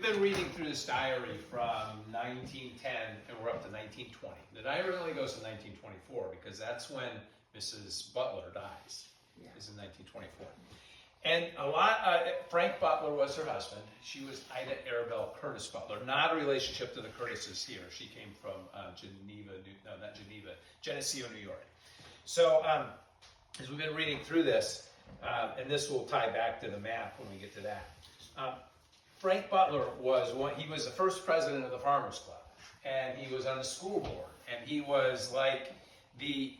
been reading through this diary from 1910 and we're up to 1920. The diary only goes to 1924 because that's when Mrs. Butler dies, is in 1924. And Frank Butler was her husband. She was Ida Arabelle Curtis Butler, not a relationship to the Curtises here. She came from Geneseo, New York. So as we've been reading through this, and this will tie back to the map when we get to that. Frank Butler he was the first president of the Farmers Club, and he was on the school board, and he was like the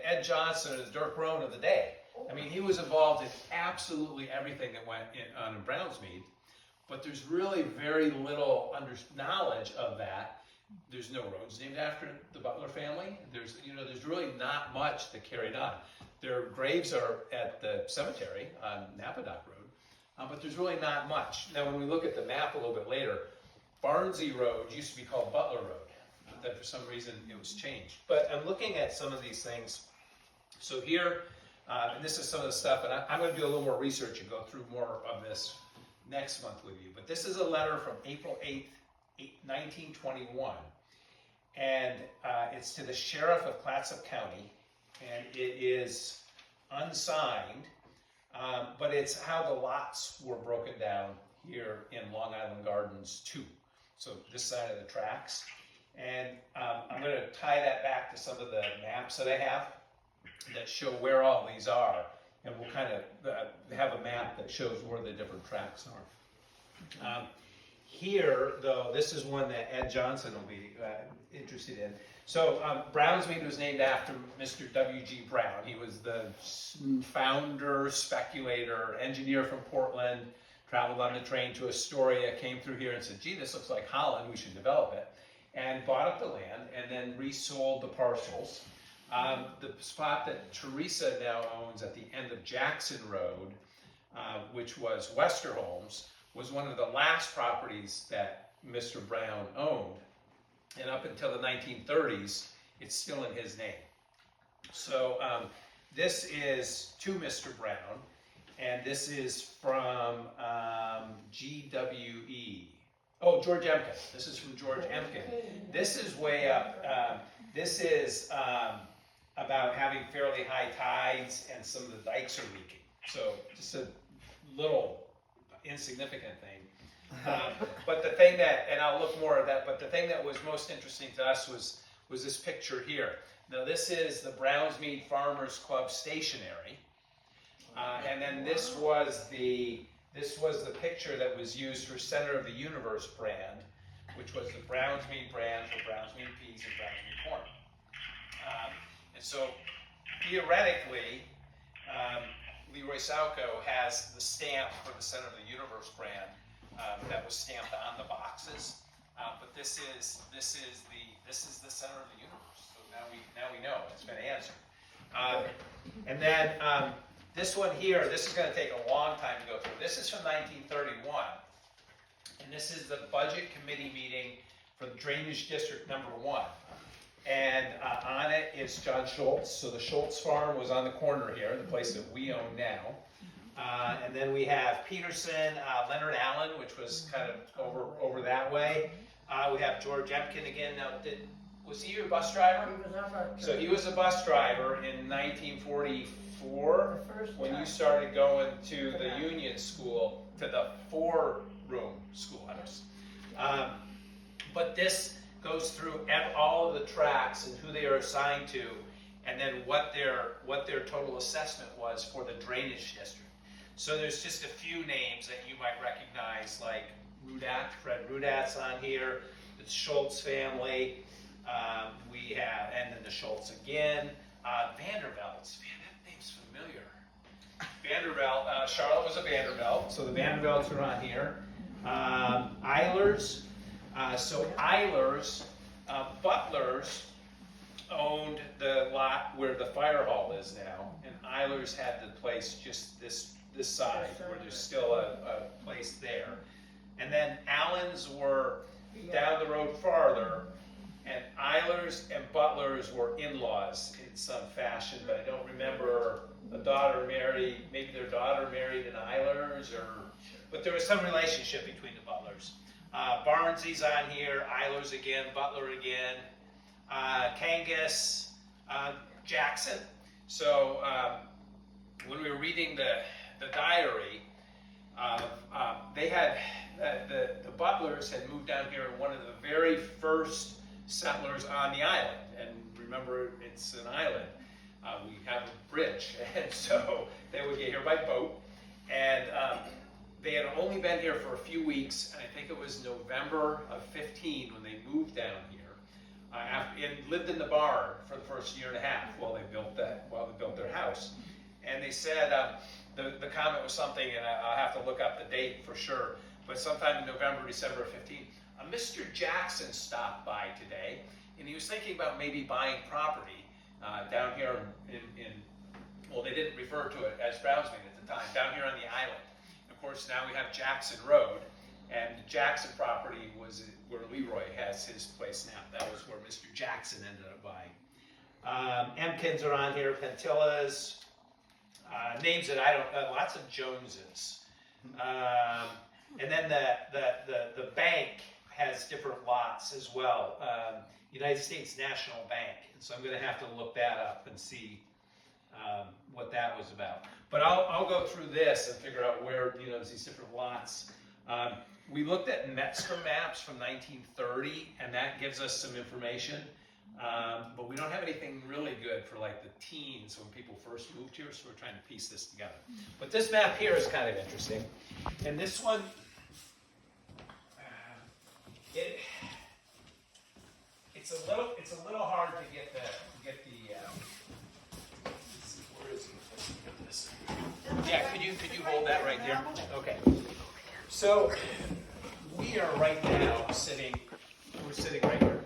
Ed Johnson or the Dirk Rohn of the day. I mean, he was involved in absolutely everything that went on in Brownsmead, but there's really very little knowledge of that. There's no roads named after the Butler family. There's really not much that carried on. Their graves are at the cemetery on Napadock Road, but there's really not much. Now, when we look at the map a little bit later, Barnsey Road used to be called Butler Road. That for some reason it was changed. But I'm looking at some of these things. So here, and this is some of the stuff, and I'm going to do a little more research and go through more of this next month with you. But this is a letter from April 8th, 1921, and it's to the sheriff of Clatsop County, and it is unsigned, but it's how the lots were broken down here in Long Island Gardens 2. So this side of the tracks. And I'm going to tie that back to some of the maps that I have that show where all these are. And we'll kind of have a map that shows where the different tracks are. Here, though, this is one that Ed Johnson will be interested in. So Brownsmead was named after Mr. W.G. Brown. He was the founder, speculator, engineer from Portland, traveled on the train to Astoria, came through here and said, gee, this looks like Holland, we should develop it. And bought up the land and then resold the parcels. The spot that Teresa now owns at the end of Jackson Road, which was Westerholm's, was one of the last properties that Mr. Brown owned. And up until the 1930s, it's still in his name. So this is to Mr. Brown, and this is from GWE. Oh, George Emkin. This is from George Emkin. This is way up. This is about having fairly high tides and some of the dikes are leaking. So just a little insignificant thing. But the thing that, and I'll look more at that, but the thing that was most interesting to us was this picture here. Now this is the Brownsmead Farmers Club stationery. And then this was the picture that was used for Center of the Universe brand, which was the Brownsmead brand for Brownsmead peas and Brownsmead corn. And so, theoretically, Leroy Salco has the stamp for the Center of the Universe brand that was stamped on the boxes. But this is the Center of the Universe. So now we know it's been answered. And then. This one here, this is going to take a long time to go through. This is from 1931, and this is the budget committee meeting for the Drainage District number 1. And on it is John Schultz. So the Schultz farm was on the corner here, the place that we own now. And then we have Peterson, Leonard Allen, which was kind of over that way. We have George Emkin again. Now, was he your bus driver? He was our bus driver. So he was a bus driver in 1944 when you started going to the Union School, to the 4-room schoolhouse. But this goes through all of the tracks and who they are assigned to, and then what their total assessment was for the drainage district. So there's just a few names that you might recognize, like Fred Rudat's on here, the Schultz family. We have, and then the Schultz again. Vanderbilt's, man, that name's familiar. Vanderbilt, Charlotte was a Vanderbilt, so the Vanderbilts are on here. Eilers, Butlers owned the lot where the fire hall is now, and Eilers had the place just this side, where there's still a place there. And then Allens were down the road farther, and Eilers and Butlers were in-laws in some fashion, but I don't remember maybe their daughter married an Eilers, or but there was some relationship between the Butlers. Barnsley's on here, Eilers again, Butler again, Kangas, Jackson. So when we were reading the diary, they had the Butlers had moved down here, one of the very first settlers on the island. And remember, it's an island. We have a bridge, and so they would get here by boat. And they had only been here for a few weeks, and I think it was November of 15 when they moved down here. And lived in the barn for the first year and a half while they built their house. And they said the comment was something, and I'll have to look up the date for sure, but sometime in November, December of 15, Mr. Jackson stopped by today, and he was thinking about maybe buying property down here well, they didn't refer to it as Brownsmead at the time, down here on the island. Of course, now we have Jackson Road, and the Jackson property was where Leroy has his place now. That was where Mr. Jackson ended up buying. Emkins are on here, Pentillas, names that I don't, lots of Joneses. And then the bank has different lots as well. United States National Bank. And so I'm going to have to look that up and see what that was about. But I'll go through this and figure out where, there's these different lots. We looked at Metzger maps from 1930, and that gives us some information. But we don't have anything really good for like the teens when people first moved here, so we're trying to piece this together. But this map here is kind of interesting. And this one, it's a little hard to get the where is it? Yeah, could you hold that right there? Okay. So we are right now sitting right here.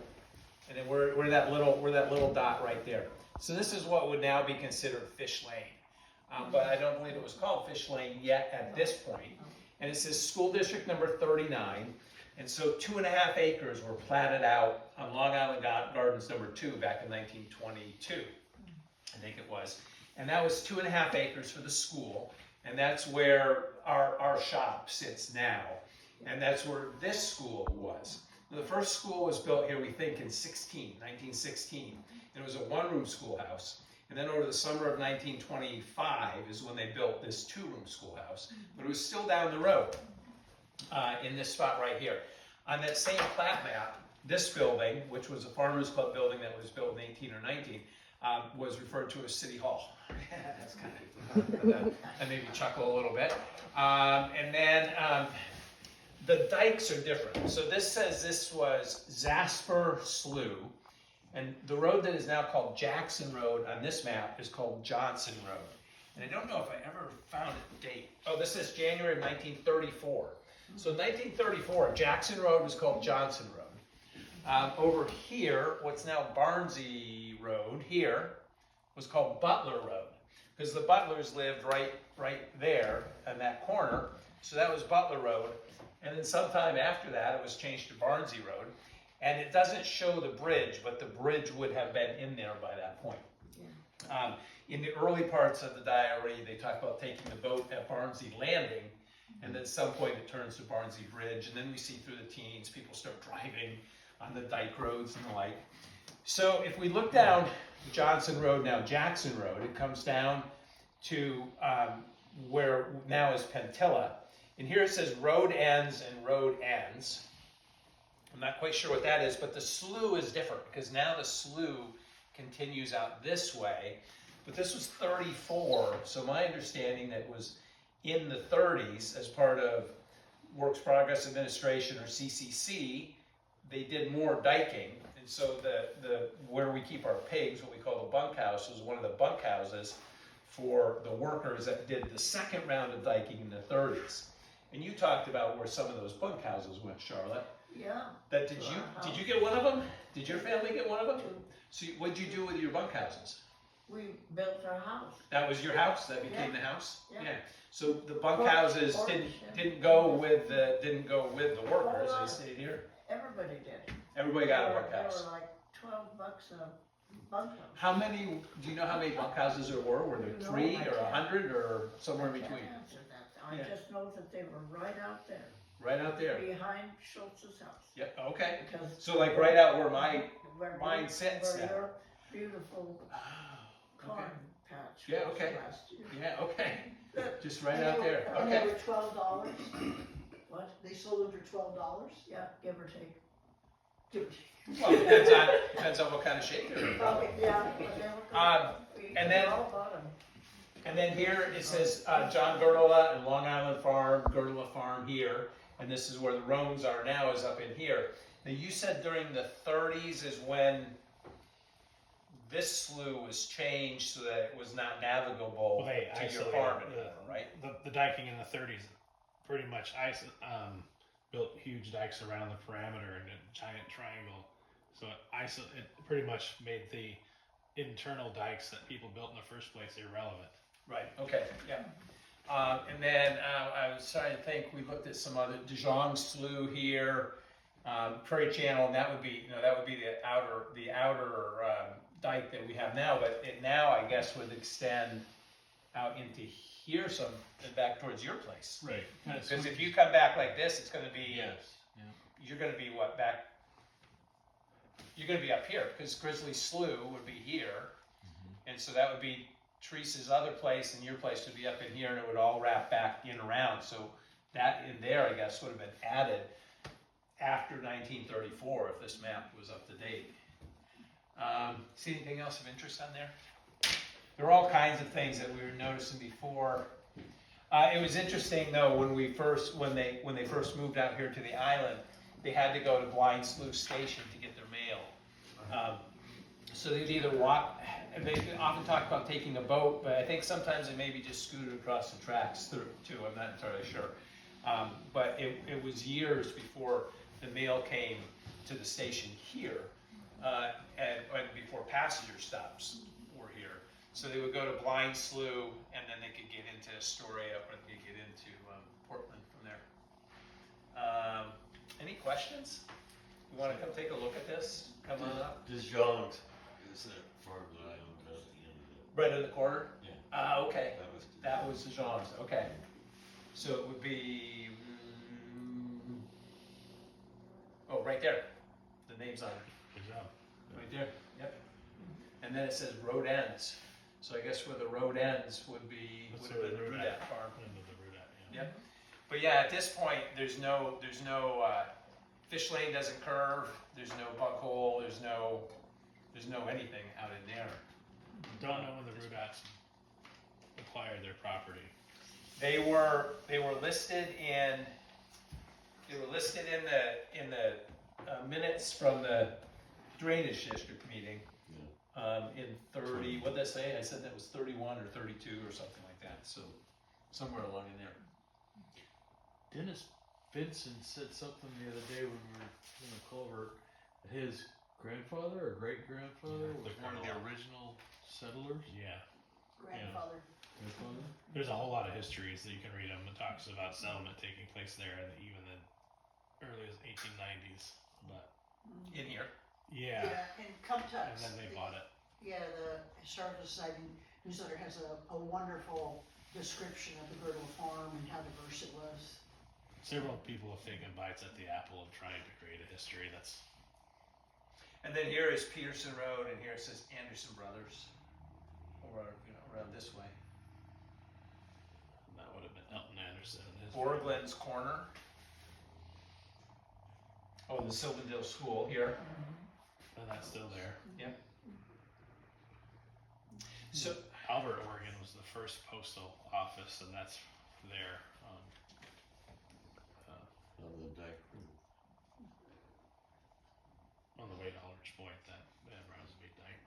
And then we're that little dot right there. So this is what would now be considered Fish Lane. But I don't believe it was called Fish Lane yet at this point. And it says school district number 39. And so 2.5 acres were platted out on Long Island Gardens number 2 back in 1922, I think it was. And that was 2.5 acres for the school. And that's where our shop sits now. And that's where this school was. The first school was built here, we think, in 1916. And it was a one-room schoolhouse. And then over the summer of 1925 is when they built this 2-room schoolhouse. But it was still down the road in this spot right here. On that same plat map, this building, which was a Farmers Club building that was built in 18 or 19, was referred to as City Hall. That's kind of, I maybe chuckle a little bit. And then the dikes are different. So this says this was Zasper Slough, and the road that is now called Jackson Road on this map is called Johnson Road. And I don't know if I ever found a date. Oh, this is January of 1934. So in 1934, Jackson Road was called Johnson Road. Over here, what's now Barnsley Road here, was called Butler Road, because the Butlers lived right there in that corner. So that was Butler Road. And then sometime after that, it was changed to Barnsley Road. And it doesn't show the bridge, but the bridge would have been in there by that point. Yeah. In the early parts of the diary, they talk about taking the boat at Barnsley Landing, and then at some point it turns to Barnsley Bridge. And then we see through the teens, people start driving on the dike roads and the like. So if we look down Johnson Road, now Jackson Road, it comes down to where now is Pentilla. And here it says road ends and road ends. I'm not quite sure what that is, but the slough is different because now the slough continues out this way. But this was 34, so my understanding that was in the 30s as part of Works Progress Administration or CCC, they did more diking. And so the where we keep our pigs, what we call the bunkhouse, was one of the bunkhouses for the workers that did the second round of diking in the 30s. And you talked about where some of those bunkhouses went, Charlotte. Yeah. Did you get one of them? Did your family get one of them? So what did you do with your bunkhouses? We built our house. That was your house? That became the house? Yeah. So the bunkhouses didn't go with the workers. They stayed here. Everybody did. Everybody got a bunkhouse. They were like $12 a bunkhouse. How many? Do you know how many bunkhouses there were? Were there 3 or 100 or somewhere in between? I Yeah. just know that they were right out there, Right out there. behind Schultz's house. Yep, okay. Because So like right out where where mine you- sits where now. your beautiful Oh, corn okay. patch Yeah, was okay. last year. Yeah, okay. Good. Just right And out they were- there. And they Okay. were $12. What? They sold them for $12. Yeah, give or take. Well, depends on what kind of shape they're in. Okay. Yeah, but they were good. and We then- all bought 'em. And then here it says John Gertela and Long Island Farm, Gertela Farm here, and this is where the Roans are now, is up in here. Now you said during the 30s is when this slough was changed so that it was not navigable Well, they to your isolated farm anymore, right? the diking in the 30s pretty much built huge dikes around the parameter and a giant triangle. So it pretty much made the internal dikes that people built in the first place irrelevant. Right. Okay. Yeah. And then I was trying to think. We looked at some other Dijon Slough here, Prairie Channel, and that would be the outer dike that we have now. But it now I guess would extend out into here back towards your place. Right. Because if you come back like this, it's going to be Yes. you're going to be what back. You're going to be up here because Grizzly Slough would be here, and so that would be Teresa's other place, and your place would be up in here, and it would all wrap back in around. So that in there, I guess, would have been added after 1934 if this map was up to date. See anything else of interest on there? There are all kinds of things that we were noticing before. It was interesting though when they first moved out here to the island, they had to go to Blind Slough Station to get their mail. So they'd either walk. They often talk about taking a boat, but I think sometimes they maybe just scooted across the tracks too. I'm not entirely sure. But it was years before the mail came to the station here, and before passenger stops were here. So they would go to Blind Slough, and then they could get into Astoria, or they could get into Portland from there. Any questions? You want to come take a look at this? Come on up. Dijon's is that farmland island at the end of it. Right in the corner? Yeah. Okay. That was That was Dijon's, okay. So it would be, oh, right there. The name's on it. Good job. Right there, yep. And then it says road ends. So I guess where the road ends would have been the Rudat farm. Into the Rudat, yeah. Yep. But yeah, at this point, there's no fish lane doesn't curve, there's no bug hole, there's no anything out in there. Don't know when the Rudats acquired their property. They were listed in the minutes from the drainage district meeting in 30. What did I say? I said that was 31 or 32 or something like that. So somewhere along in there. Dennis Benson said something the other day when we were in the culvert. His grandfather or great grandfather Yeah, was the one of the Colonel. original settlers. Yeah. Grandfather. Grandfather? There's a whole lot of histories that you can read them. It talks about settlement taking place there in even the early 1890s. But In here. yeah, And come to and us. then they bought it. Yeah, the Historical Society newsletter has a wonderful description of the Girdle Farm and how diverse it was. Several people have taken bites at the apple of trying to create a history that's And then here is Peterson Road, and here it says Anderson Brothers, or around this way. that would have been Elton Anderson and his Borgland's Corner. Oh, the Sylvandale School here. and that's still there. So Albert, Oregon was the first postal office, and that's there. on the dike. On the way to Aldrich Point, that Brownsmead Dike.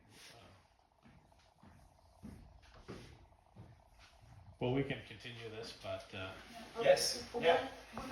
Well, we can continue this, but yes, Well, yeah. when